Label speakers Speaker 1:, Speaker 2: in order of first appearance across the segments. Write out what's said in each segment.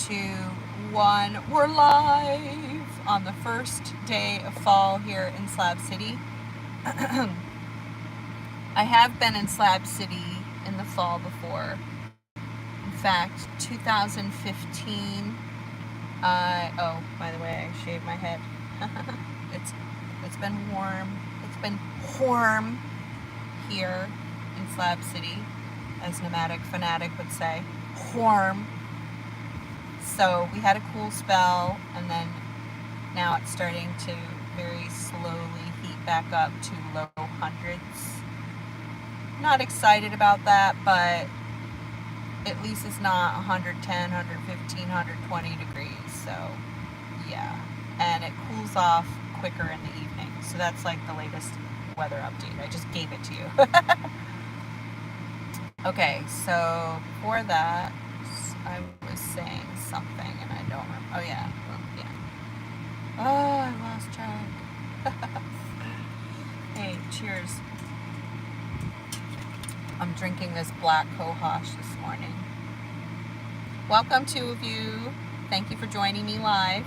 Speaker 1: 2, 1. We're live on the first day of fall here in Slab City. I have been in Slab City in the fall before. In fact, 2015. Oh, by the way, I shaved my head. It's been warm. It's been warm here in Slab City, as Nomadic Fanatic would say. Warm. So we had a cool spell, and then now it's starting to very slowly heat back up to low hundreds. Not excited about that, but at least it's not 110, 115, 120 degrees. So yeah, and it cools off quicker in the evening. So that's like the latest weather update. I just gave it to you. Okay, so before that, I was saying something and I don't remember. Oh yeah. Oh, I lost track. Hey, cheers. I'm drinking this black 𝐲𝐻 this morning. Welcome, two of you. Thank you for joining me live.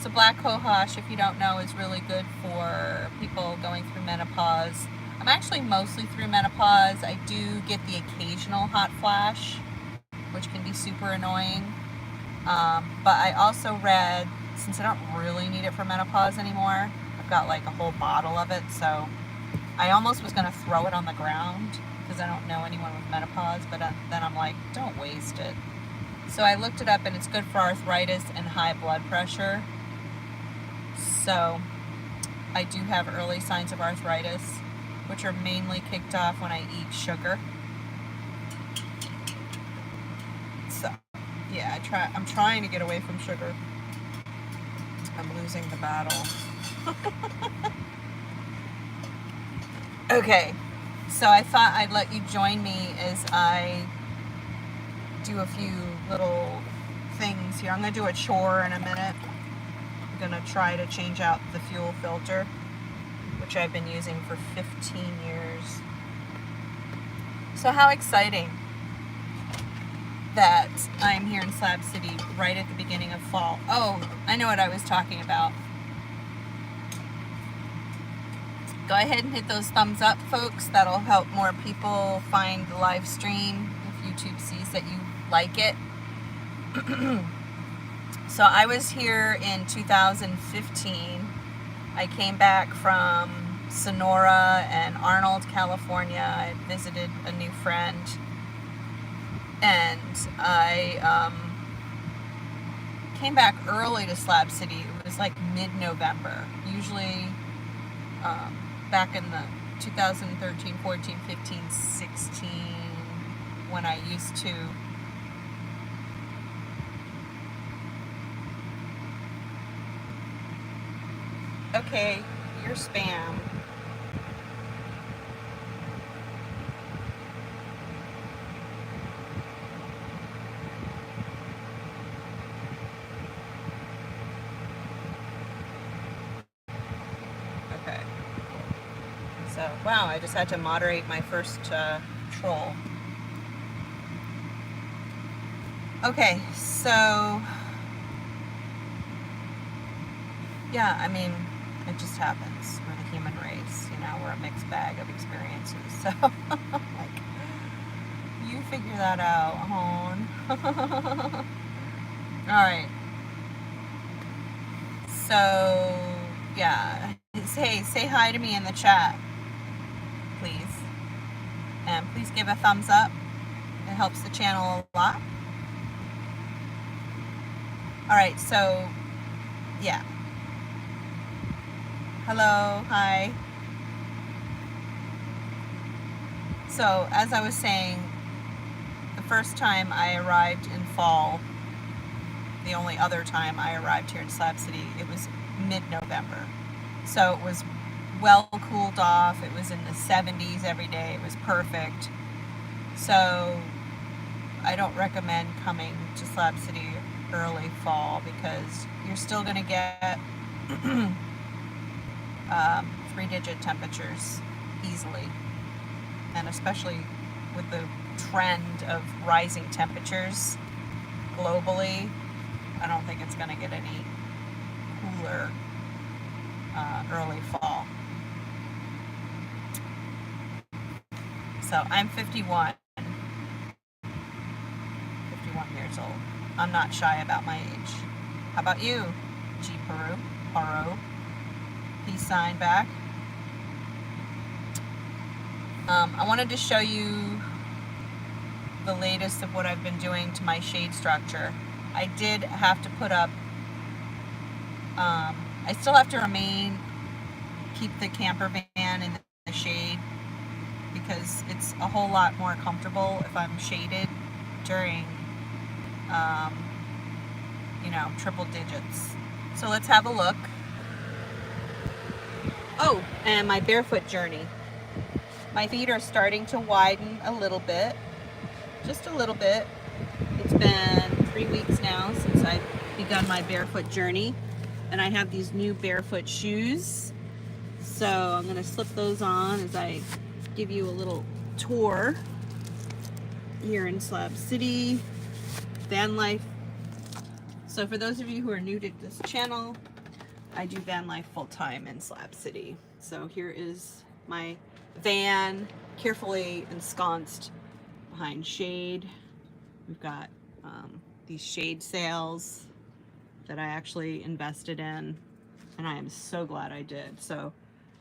Speaker 1: So black 𝐲𝐻, if you don't know, is really good for people going through menopause. I'm actually mostly through menopause. I do get the occasional hot flash, which can be super annoying. But I also read, since I don't really need it for menopause anymore, I've got like a whole bottle of it, so I almost was going to throw it on the ground because I don't know anyone with menopause, but then I'm like, don't waste it. So I looked it up, and it's good for arthritis and high blood pressure. So I do have early signs of arthritis, which are mainly kicked off when I eat sugar. So yeah, I'm trying to get away from sugar. I'm losing the battle. Okay, so I thought I'd let you join me as I do a few little things here. I'm going to do a chore in a minute. I'm going to try to change out the fuel filter, which I've been using for 15 years. So how exciting that I'm here in Slab City right at the beginning of fall. Oh, I know what I was talking about. Go ahead and hit those thumbs up, folks. That'll help more people find the live stream if YouTube sees that you like it. So I was here in 2015. I came back from Sonora and Arnold, California. I visited a new friend, and I came back early to Slab City. It was like mid-November. Usually back in the 2013, 14, 15, 16, when I used to okay, you're spam. Okay. So, wow, I just had to moderate my first troll. Okay, so yeah, I mean, it just happens. We're the human race, you know, we're a mixed bag of experiences. So, like, you figure that out, hon. Alright. So, yeah. Say hi to me in the chat, please. And please give a thumbs up. It helps the channel a lot. Alright, so, yeah. Hello, hi. So, as I was saying, the first time I arrived in fall, the only other time I arrived here in Slab City, it was mid-November. So it was well cooled off. It was in the 70s every day. It was perfect. So I don't recommend coming to Slab City early fall because you're still going to get 3-digit temperatures easily, and especially with the trend of rising temperatures globally, I don't think it's going to get any cooler early fall. So I'm 51 years old. I'm not shy about my age. How about you, 𝐸𝐼𝐻? Peace sign back. I wanted to show you the latest of what I've been doing to my shade structure. I did have to put up, I still have to keep the camper van in the shade because it's a whole lot more comfortable if I'm shaded during, you know, triple digits. So let's have a look. Oh, and my barefoot journey. My feet are starting to widen a little bit, just a little bit. It's been 3 weeks now since I've begun my barefoot journey, and I have these new barefoot shoes. So I'm gonna slip those on as I give you a little tour here in Slab City, van life. So for those of you who are new to this channel, I do van life full-time in Slab City. So here is my van, carefully ensconced behind shade. We've got these shade sails that I actually invested in, and I am so glad I did. So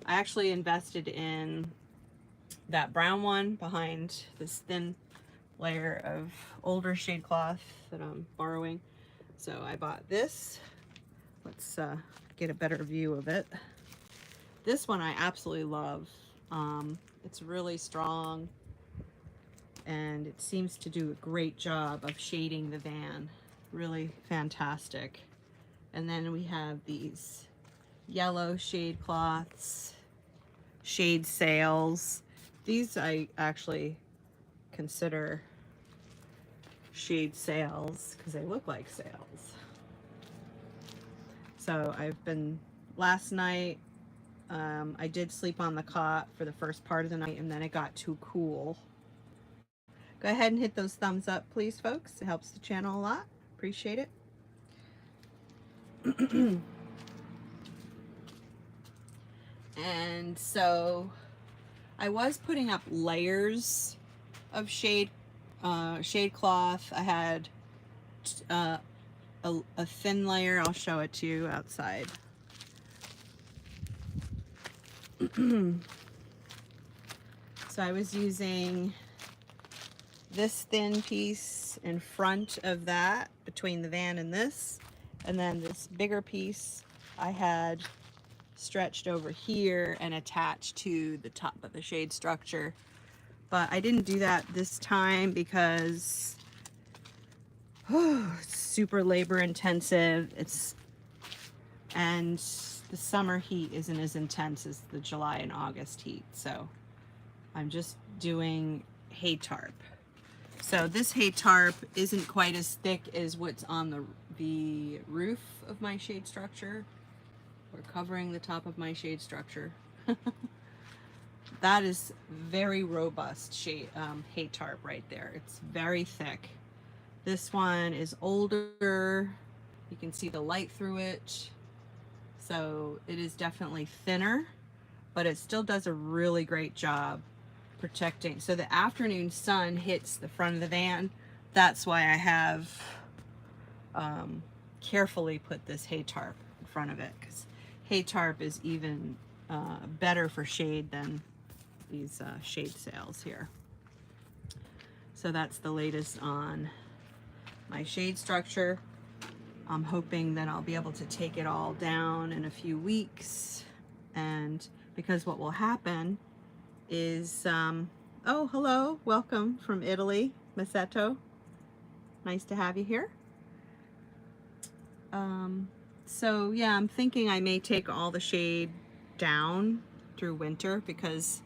Speaker 1: I actually invested in that brown one behind this thin layer of older shade cloth that I'm borrowing. So I bought this. Let's get a better view of it. This one I absolutely love. It's really strong, and it seems to do a great job of shading the van. Really fantastic. And then we have these yellow shade cloths, shade sails. These I actually consider shade sails because they look like sails. So last night, I did sleep on the cot for the first part of the night, and then it got too cool. Go ahead and hit those thumbs up, please, folks. It helps the channel a lot. Appreciate it. And so I was putting up layers of shade cloth. I had a thin layer. I'll show it to you outside. So I was using this thin piece in front of that, between the van and this, and then this bigger piece I had stretched over here and attached to the top of the shade structure. But I didn't do that this time because it's super labor intensive. And the summer heat isn't as intense as the July and August heat. So I'm just doing hay tarp. So this hay tarp isn't quite as thick as what's on the roof of my shade structure. We're covering the top of my shade structure. That is very robust hay tarp right there. It's very thick. This one is older. You can see the light through it. So it is definitely thinner, but it still does a really great job protecting. So the afternoon sun hits the front of the van. That's why I have carefully put this hay tarp in front of it, because hay tarp is even better for shade than these shade sails here. So that's the latest on my shade structure. I'm hoping that I'll be able to take it all down in a few weeks, and because what will happen is oh, hello, welcome from Italy, Massetto. Nice to have you here. So yeah, I'm thinking I may take all the shade down through winter, because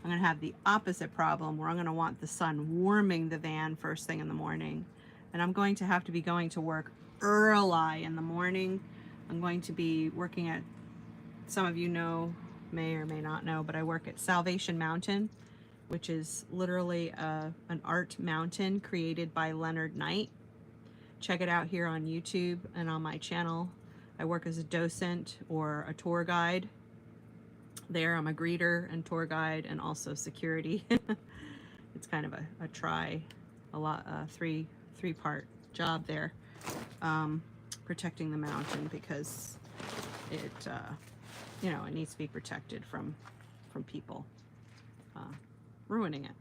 Speaker 1: I'm gonna have the opposite problem where I'm gonna want the sun warming the van first thing in the morning, and I'm going to have to be going to work early in the morning. I'm going to be working at, some of you know, may or may not know, but I work at Salvation Mountain, which is literally an art mountain created by Leonard Knight. check it out here on YouTube and on my channel. I work as a docent or a tour guide. There, I'm a greeter and tour guide and also security. It's kind of a three-part job there, protecting the mountain because it you know, it needs to be protected from people ruining it.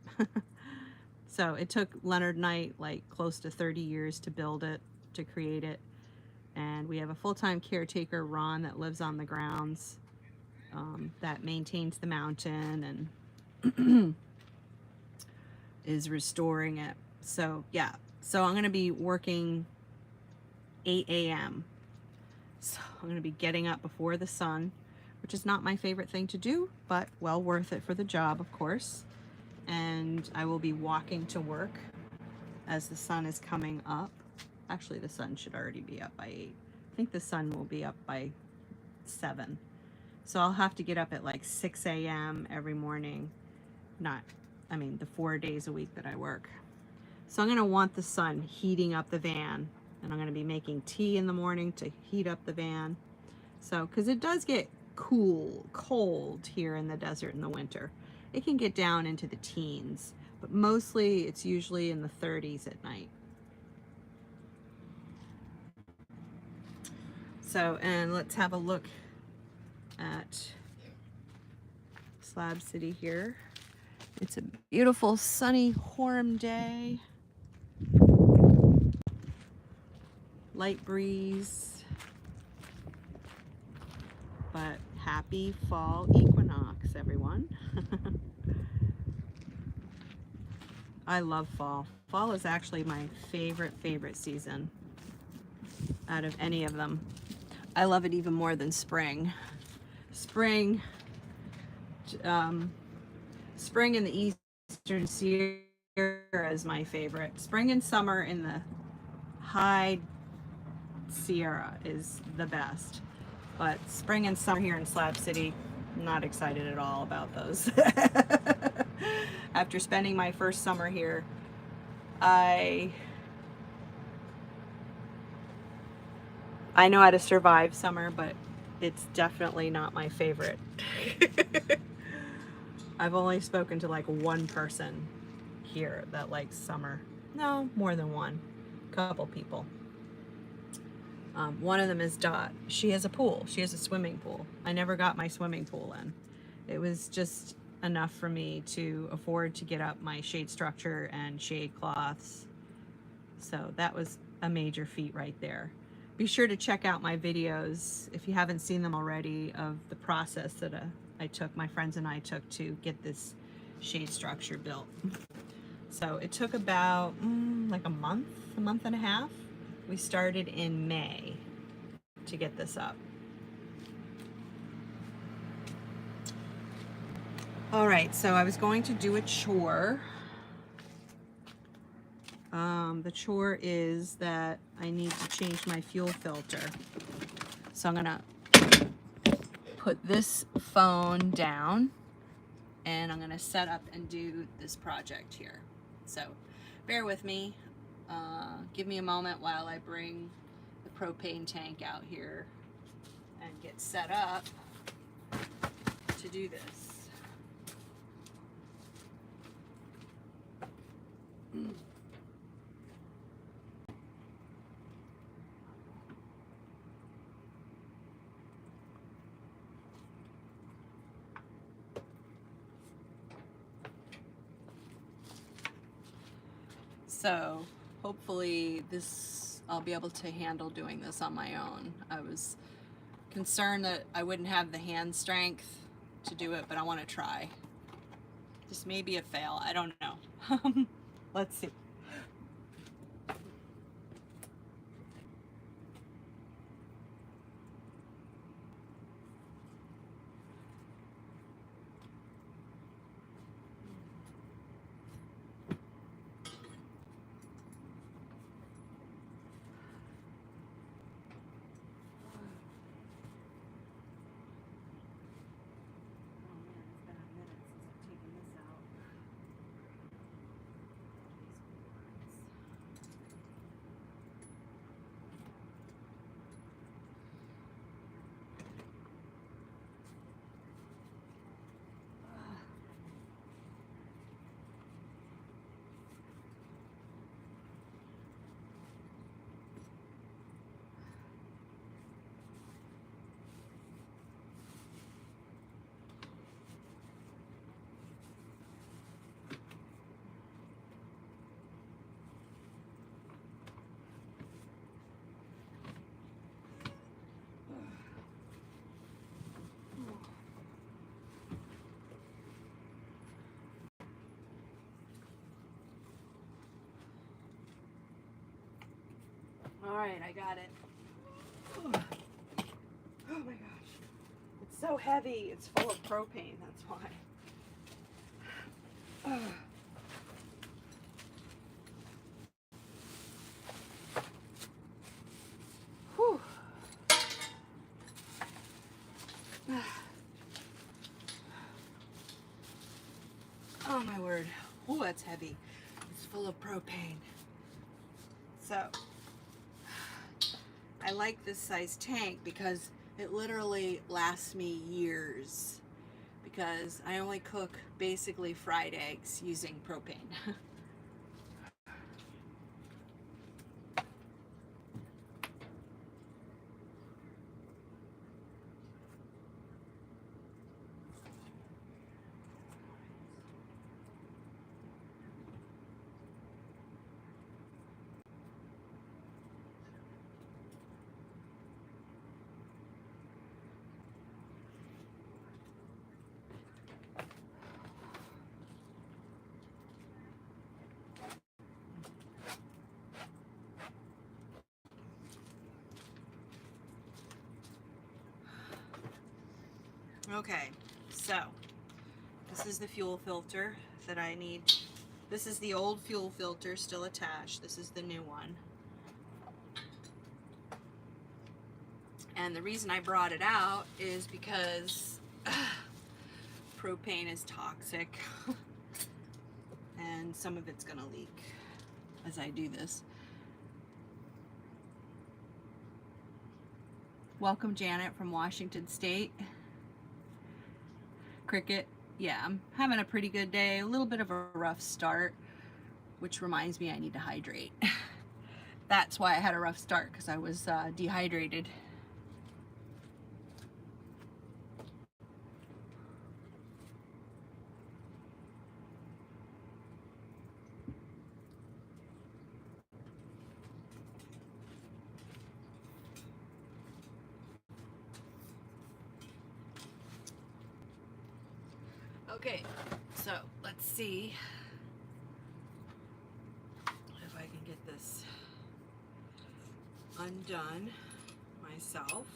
Speaker 1: So it took Leonard Knight like close to 30 years to build it, to create it, and we have a full-time caretaker, Ron, that lives on the grounds, that maintains the mountain and is restoring it. So yeah, so I'm going to be working 8 a.m. So I'm going to be getting up before the sun, which is not my favorite thing to do, but well worth it for the job, of course. And I will be walking to work as the sun is coming up. Actually, the sun should already be up by 8. I think the sun will be up by 7. So I'll have to get up at like 6 a.m. every morning. The 4 days a week that I work. So I'm going to want the sun heating up the van, and I'm going to be making tea in the morning to heat up the van. So, because it does get cold here in the desert in the winter. It can get down into the teens, but mostly it's usually in the 30s at night. So, and let's have a look at Slab City here. It's a beautiful sunny warm day. Light breeze, but happy fall equinox, everyone. I love fall. Fall is actually my favorite season out of any of them. I love it even more than spring. Spring in the eastern Sierra is my favorite. Spring and summer in the high Sierra is the best. But spring and summer here in Slab City, not excited at all about those. After spending my first summer here, I know how to survive summer, but it's definitely not my favorite. I've only spoken to like one person here that likes summer. No, more than one. Couple people. One of them is Dot. She has a pool. She has a swimming pool. I never got my swimming pool in. It was just enough for me to afford to get up my shade structure and shade cloths. So that was a major feat right there. Be sure to check out my videos if you haven't seen them already of the process that my friends and I took to get this shade structure built. So it took about like a month and a half. We started in May to get this up. All right, so I was going to do a chore. The chore is that I need to change my fuel filter. So I'm gonna put this phone down and I'm gonna set up and do this project here. So bear with me. Give me a moment while I bring the propane tank out here and get set up to do this. So hopefully I'll be able to handle doing this on my own. I was concerned that I wouldn't have the hand strength to do it, but I want to try. This may be a fail. I don't know. Let's see. right, I got it. Oh my gosh. It's so heavy. It's full of propane, that's why. Whew. Oh my word. Oh, that's heavy. It's full of propane. So, I like this size tank because it literally lasts me years. Because I only cook basically fried eggs using propane. Okay, so this is the fuel filter that I need. This is the old fuel filter still attached. This is the new one. And the reason I brought it out is because propane is toxic and some of it's gonna leak as I do this. Welcome Janet from Washington State. Cricket, yeah, I'm having a pretty good day. A little bit of a rough start, which reminds me I need to hydrate. That's why I had a rough start, because I was dehydrated. Okay, so let's see if I can get this undone myself.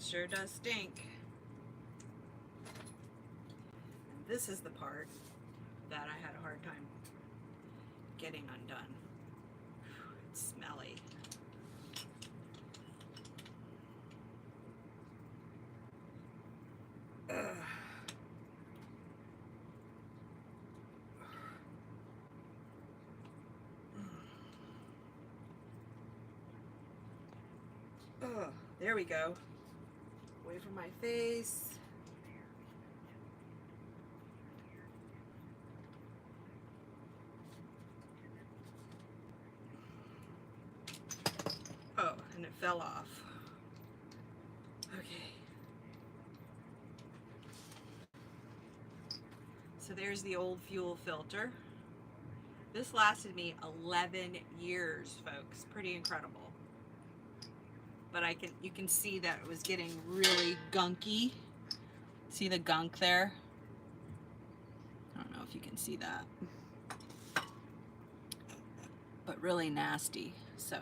Speaker 1: Sure does stink. And this is the part that I had a hard time getting undone. It's smelly. There we go. Away from my face. Oh, and it fell off. Okay. So there's the old fuel filter. This lasted me 11 years, folks. Pretty incredible. But you can see that it was getting really gunky. See the gunk there? I don't know if you can see that. But really nasty. So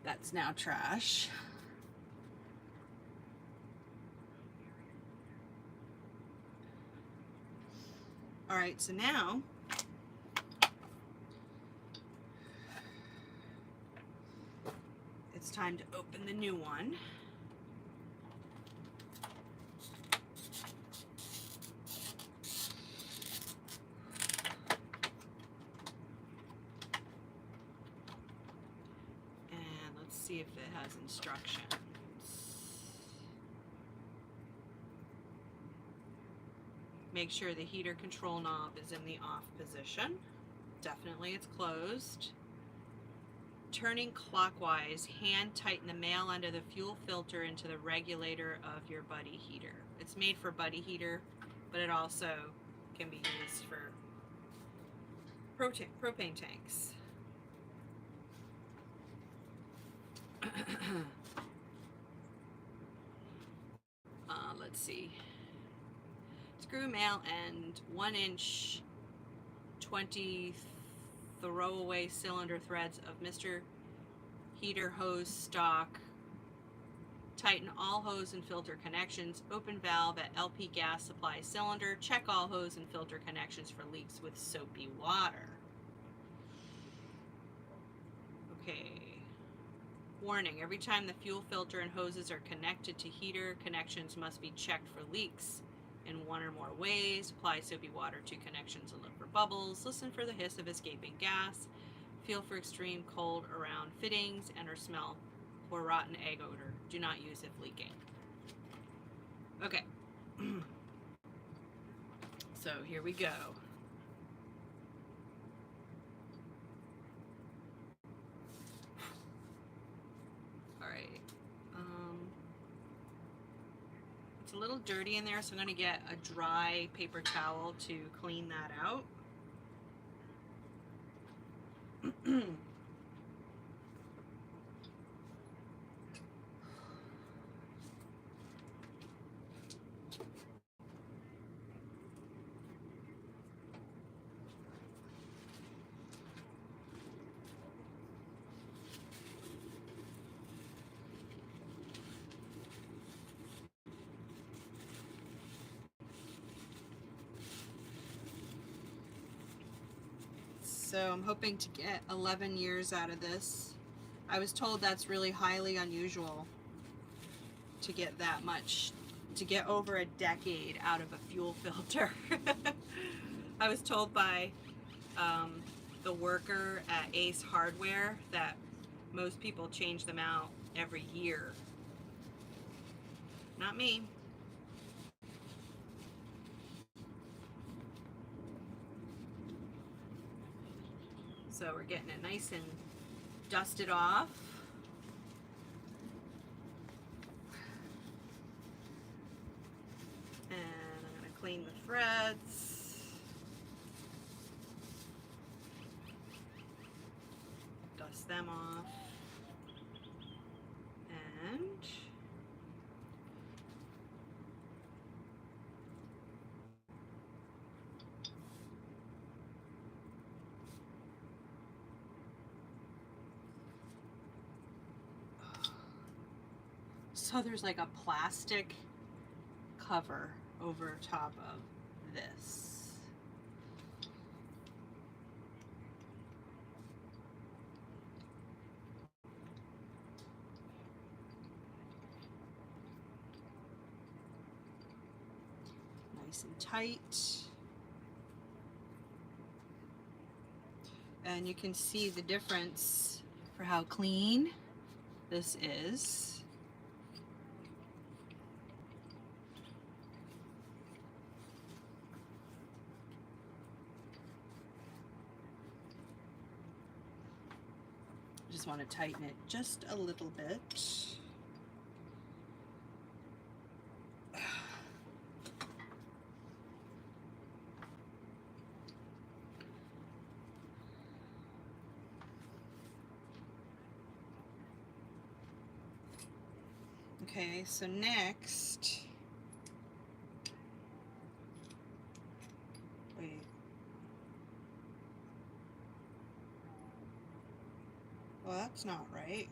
Speaker 1: that's now trash. All right, so now it's time to open the new one. And let's see if it has instructions. Make sure the heater control knob is in the off position. Definitely it's closed. Turning clockwise, hand tighten the male end of the fuel filter into the regulator of your buddy heater. It's made for buddy heater, but it also can be used for propane tanks. Let's see. Screw male end 1 inch 20 throwaway cylinder threads of Mr. Heater hose stock. Tighten all hose and filter connections. Open valve at LP gas supply cylinder. Check all hose and filter connections for leaks with soapy water. Okay. Warning, every time the fuel filter and hoses are connected to heater, connections must be checked for leaks in one or more ways. Apply soapy water to connections and look for bubbles. Listen for the hiss of escaping gas. Feel for extreme cold around fittings and or smell for rotten egg odor. Do not use if leaking. Okay. So here we go. Alright. It's a little dirty in there, so I'm going to get a dry paper towel to clean that out. So I'm hoping to get 11 years out of this. I was told that's really highly unusual to get that much, to get over a decade out of a fuel filter. I was told by the worker at Ace Hardware that most people change them out every year. Not me. So we're getting it nice and dusted off. And I'm going to clean the threads. Dust them off. And so there's like a plastic cover over top of this. Nice and tight. And you can see the difference for how clean this is. Just want to tighten it just a little bit. Okay, so next, wait. Well, that's not right.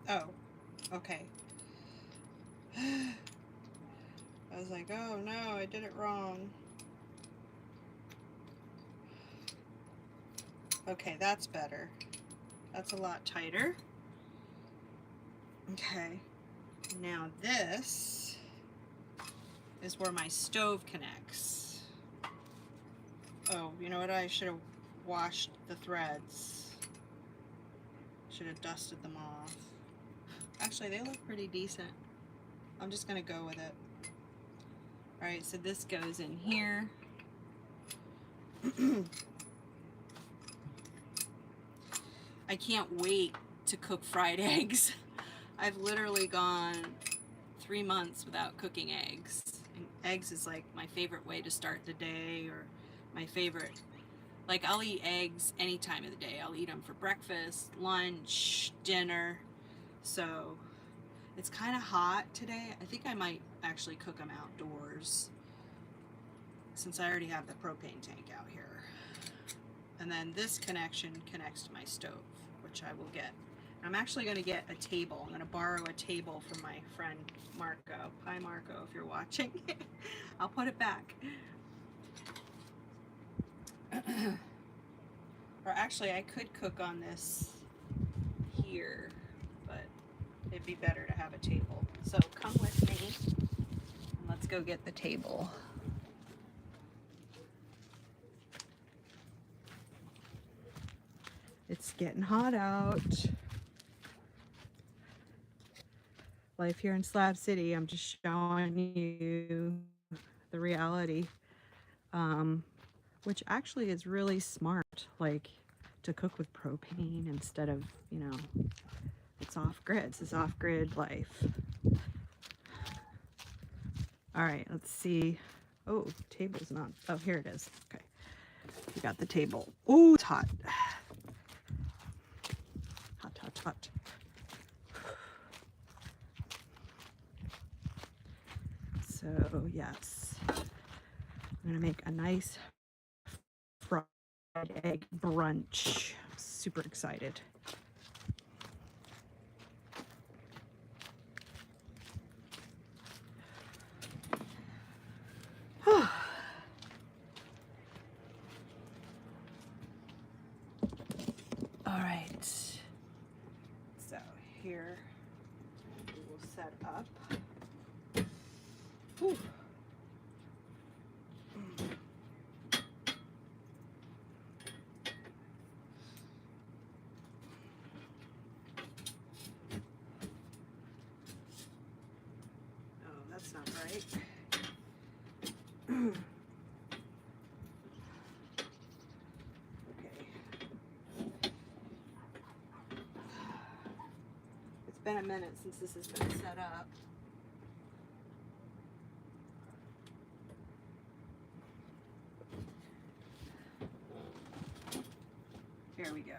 Speaker 1: Oh, okay. I was like, oh no, I did it wrong. Okay, that's better. That's a lot tighter. Okay, now this is where my stove connects. Oh, you know what? I should have washed the threads. Should have dusted them off. Actually, they look pretty decent. I'm just gonna go with it. All right, so this goes in here. I can't wait to cook fried eggs. I've literally gone 3 months without cooking eggs. And eggs is like my favorite way to start the day, or my favorite, like I'll eat eggs any time of the day. I'll eat them for breakfast, lunch, dinner. So it's kind of hot today. I think I might actually cook them outdoors since I already have the propane tank out here. And then this connection connects to my stove, which I will get. I'm actually going to get a table. I'm going to borrow a table from my friend Marco. Hi Marco, if you're watching. I'll put it back. Or actually, I could cook on this here, but it'd be better to have a table. So come with me and let's go get the table. It's getting hot out. Life here in Slab City, I'm just showing you the reality, which actually is really smart, like to cook with propane instead of, you know, it's off-grid. It's this off-grid life. All right, let's see. Oh, table's not, oh, here it is. Okay, we got the table. Oh, it's hot. Hot, hot, hot. So yes, I'm gonna make a nice fried egg brunch. I'm super excited. All right, so here we will set up. Whew. Oh, that's not right. It's been a minute since this has been set up. Here we go.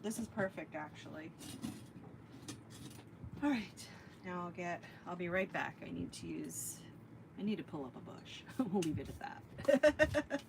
Speaker 1: This is perfect actually. All right, now I'll be right back. I need to pull up a bush. We'll leave it at that.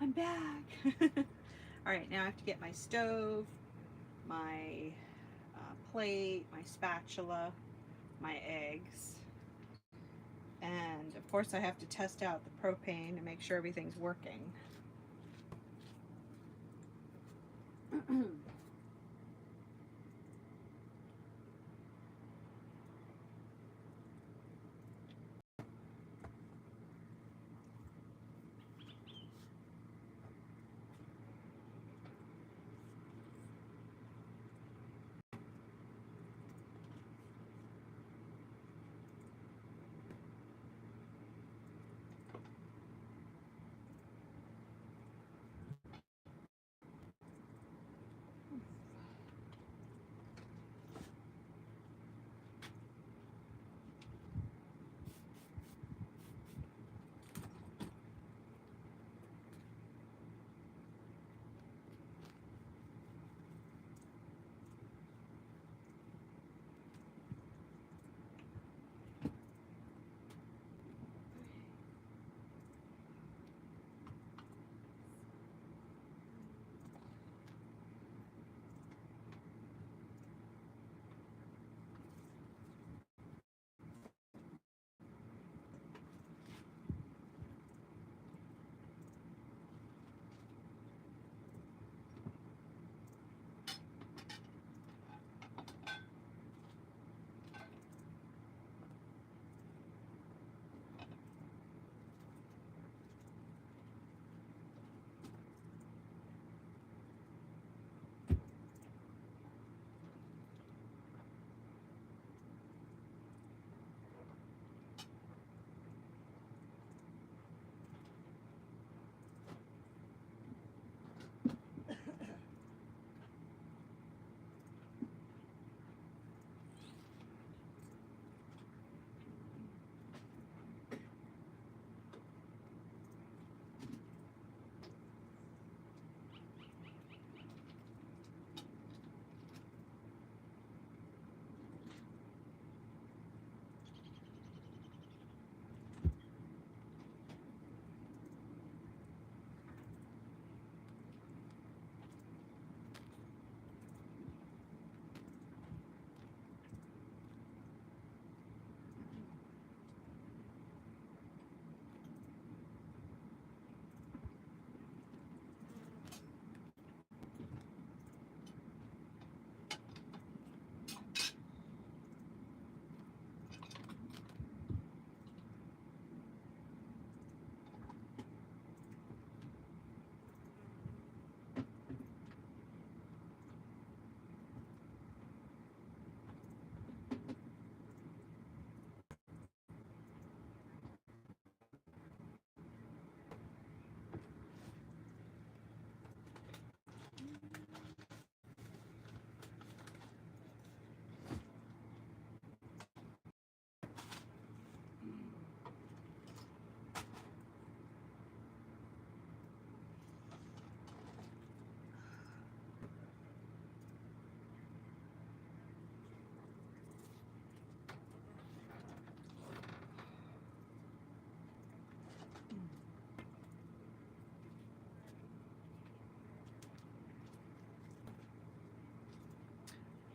Speaker 1: I'm back. All right, now I have to get my stove, my plate, my spatula, my eggs, and of course I have to test out the propane to make sure everything's working.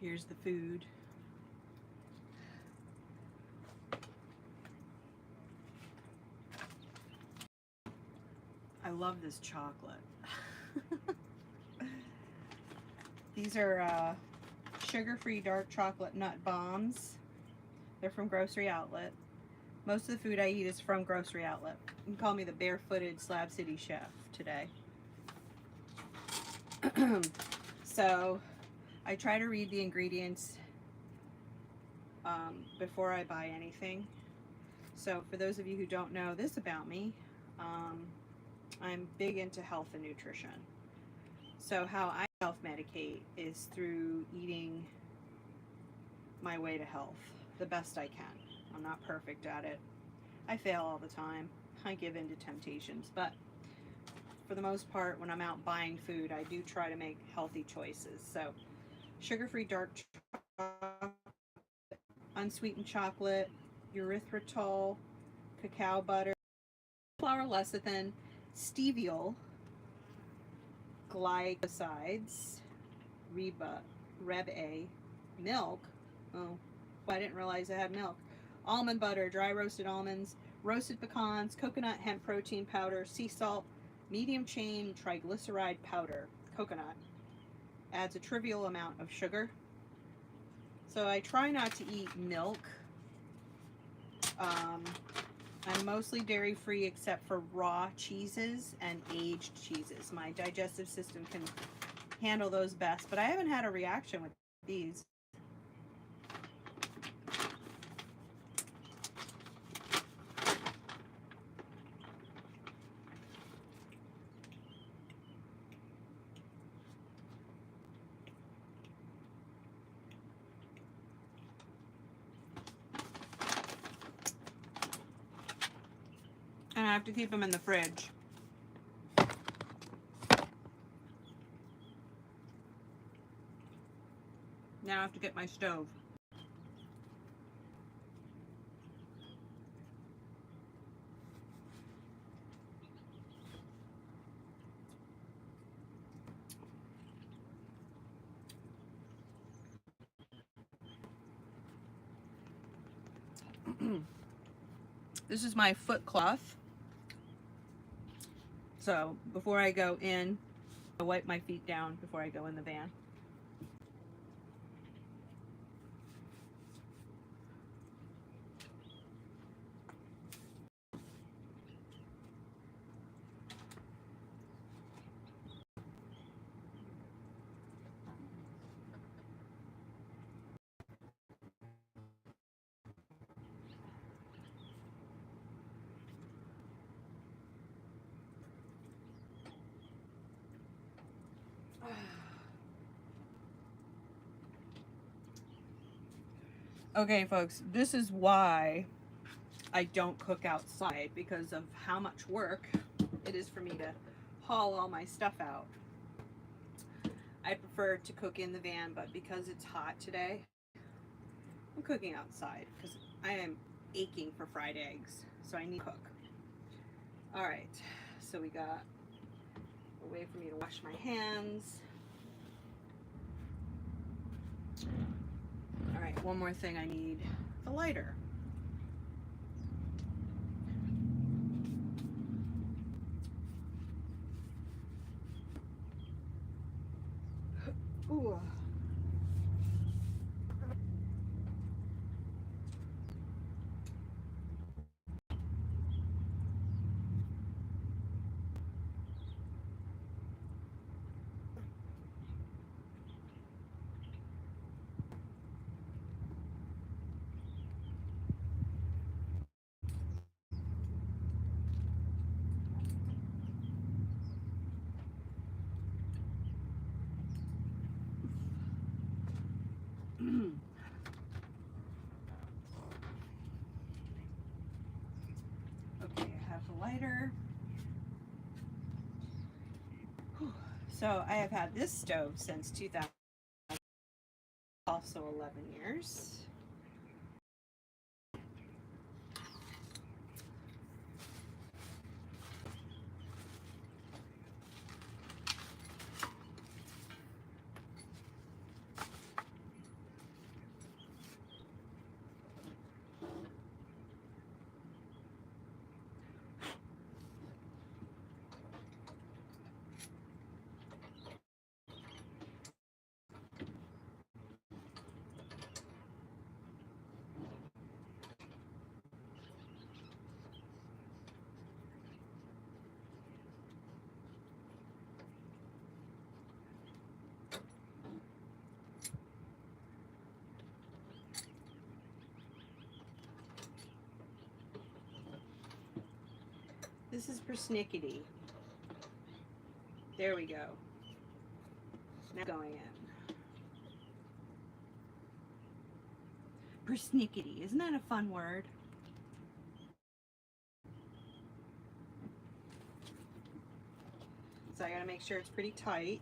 Speaker 1: Here's the food. I love this chocolate. These are sugar-free dark chocolate nut bombs. They're from Grocery Outlet. Most of the food I eat is from Grocery Outlet. You can call me the barefooted Slab City chef today. So I try to read the ingredients before I buy anything. So for those of you who don't know this about me, I'm big into health and nutrition. So how I self-medicate is through eating my way to health the best I can. I'm not perfect at it. I fail all the time. I give in to temptations, but for the most part, when I'm out buying food, I do try to make healthy choices. So sugar-free dark chocolate, unsweetened chocolate, erythritol, cacao butter, flour lecithin, steviol, glycosides, 𝐸𝐴, milk. Oh, I didn't realize I had milk. Almond butter, dry roasted almonds, roasted pecans, coconut hemp protein powder, sea salt, medium chain triglyceride powder, coconut. Adds a trivial amount of sugar. So I try not to eat milk. I'm mostly dairy-free except for raw cheeses and aged cheeses. My digestive system can handle those best, but I haven't had a reaction with these. And I have to keep them in the fridge. Now I have to get my stove. This is my foot cloth. So before I go in, I wipe my feet down before I go in the van. Okay, folks, this is why I don't cook outside, because of how much work it is for me to haul all my stuff out. I prefer to cook in the van, but because it's hot today, I'm cooking outside because I am aching for fried eggs, so I need to cook. All right, so we got a way for me to wash my hands. All right, one more thing, I need a lighter. Ooh. Okay, I have the lighter. Whew. So I have had this stove since 2000, also 11 years. This is persnickety. There we go. Now going in. Persnickety. Isn't that a fun word? So I gotta make sure it's pretty tight.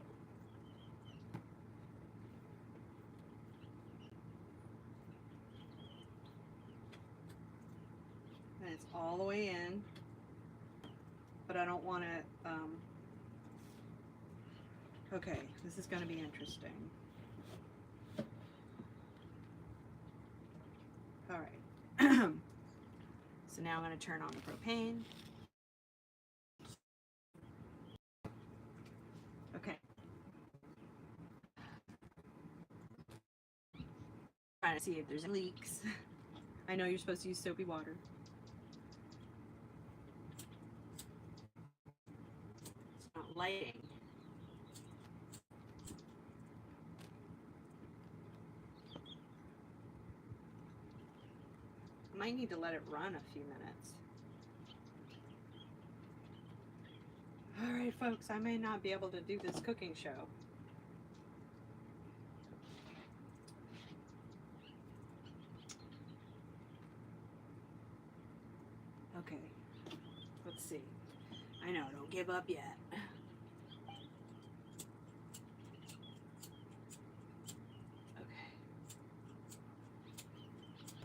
Speaker 1: And it's all the way in. But I don't want to, okay, this is gonna be interesting. All right. So now I'm gonna turn on the propane. Okay. Trying to see if there's any leaks. I know you're supposed to use soapy water. It's not lighting. I might need to let it run a few minutes. All right, folks, I may not be able to do this cooking show. Okay, let's see. I know, don't give up yet. Okay.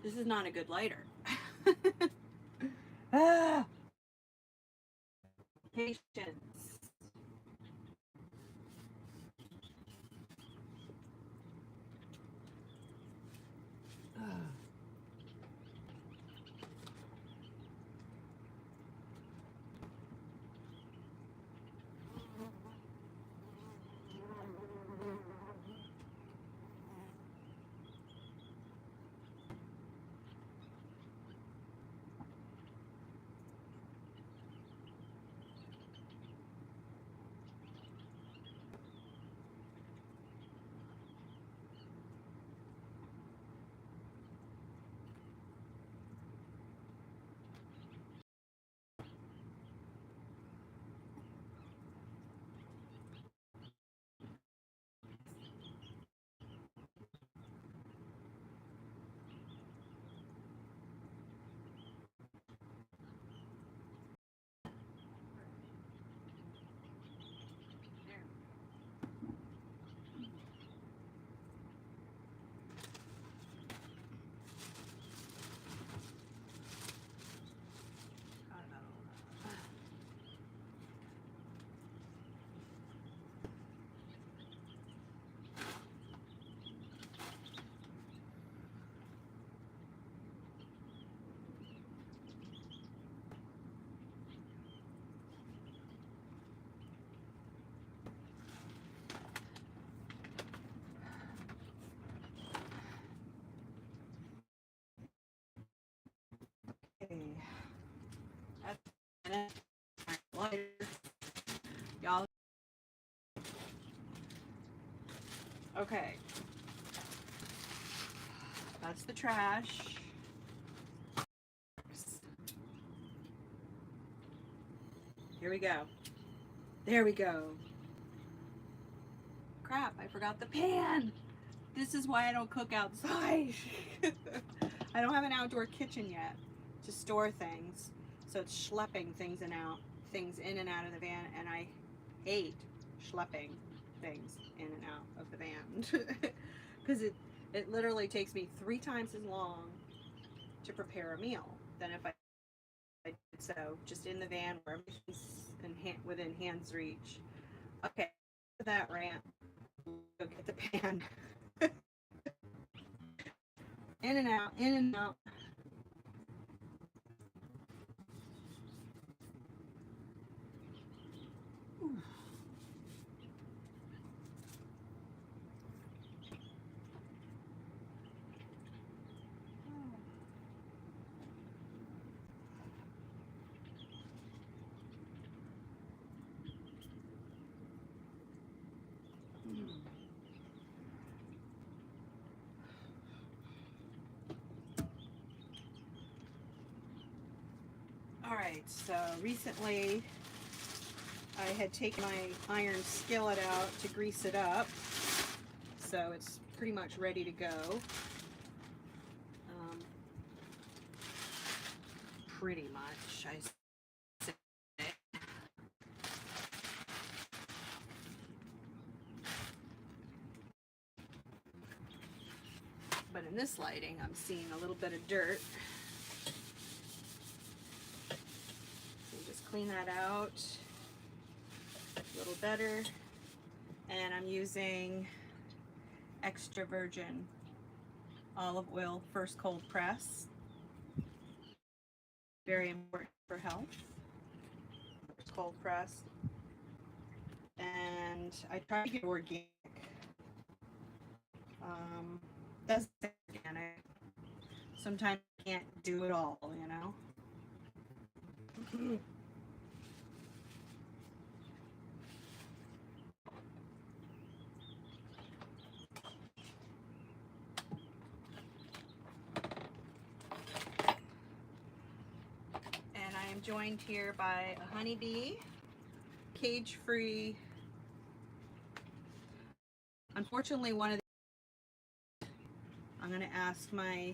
Speaker 1: This is not a good lighter. Ah! Patience. That's y'all. Okay, that's the trash. Here we go. There we go. Crap, I forgot the pan. This is why I don't cook outside. I don't have an outdoor kitchen yet to store things, so it's schlepping things in and out of the van, and I hate schlepping things in and out of the van because it literally takes me 3 times as long to prepare a meal than if I did so just in the van where everything's within hand's reach. Okay, that rant. Go get the pan. In and out, in and out. All right. Alright, so recently I had taken my iron skillet out to grease it up, so it's pretty much ready to go. Pretty much, I say. But in this lighting, I'm seeing a little bit of dirt. So just clean that out a little better. And I'm using extra virgin olive oil, first cold press. Very important for health. First cold press. And I try to get organic. Doesn't say organic. Sometimes you can't do it all, you know. And I am joined here by a honeybee, cage-free. Unfortunately, one of the I'm going to ask my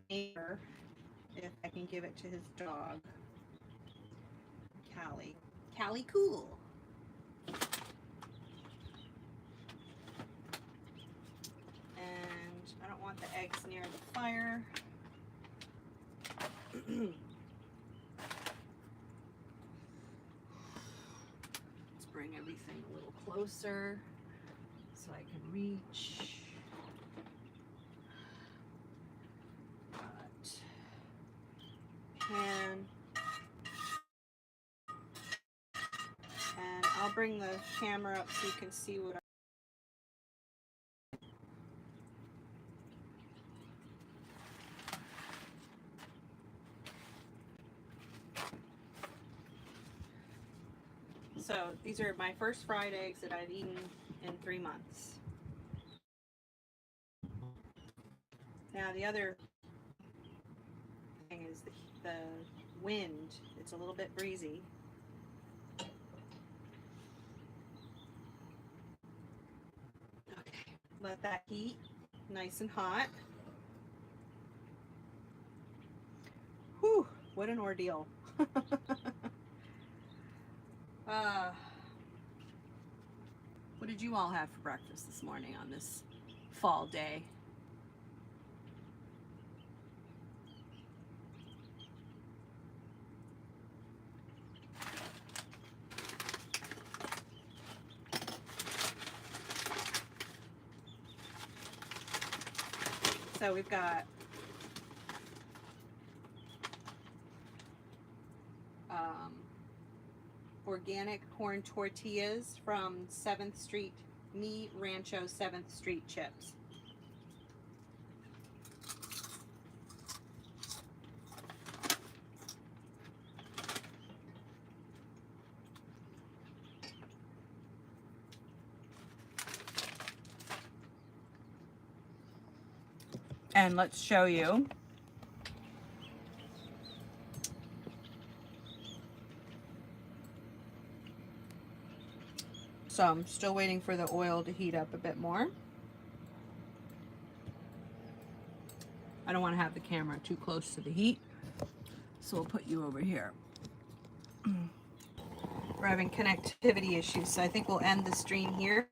Speaker 1: neighbor if I can give it to his dog, Callie. Callie Cool. And I don't want the eggs near the fire. Let's bring everything a little closer so I can reach. And I'll bring the camera up so you can see what So these are my first fried eggs that I've eaten in 3 months. Now the other thing is the wind. It's a little bit breezy. Okay, let that heat nice and hot. Whew, what an ordeal. What did you all have for breakfast this morning on this fall day? So we've got organic corn tortillas from 7th Street, Mi Rancho 7th Street chips. And let's show you so I'm still waiting for the oil to heat up a bit more. I don't want to have the camera too close to the heat, so we'll put you over here. We're having connectivity issues, so I think we'll end the stream here.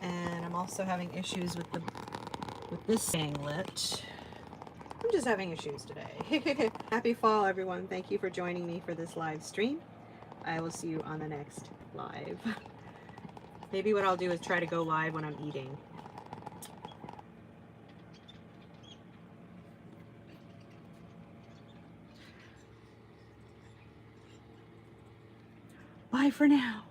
Speaker 1: And I'm also having issues with this staying lit. I'm just having issues today. Happy fall, everyone. Thank you for joining me for this live stream. I will see you on the next live. Maybe what I'll do is try to go live when I'm eating. Bye for now.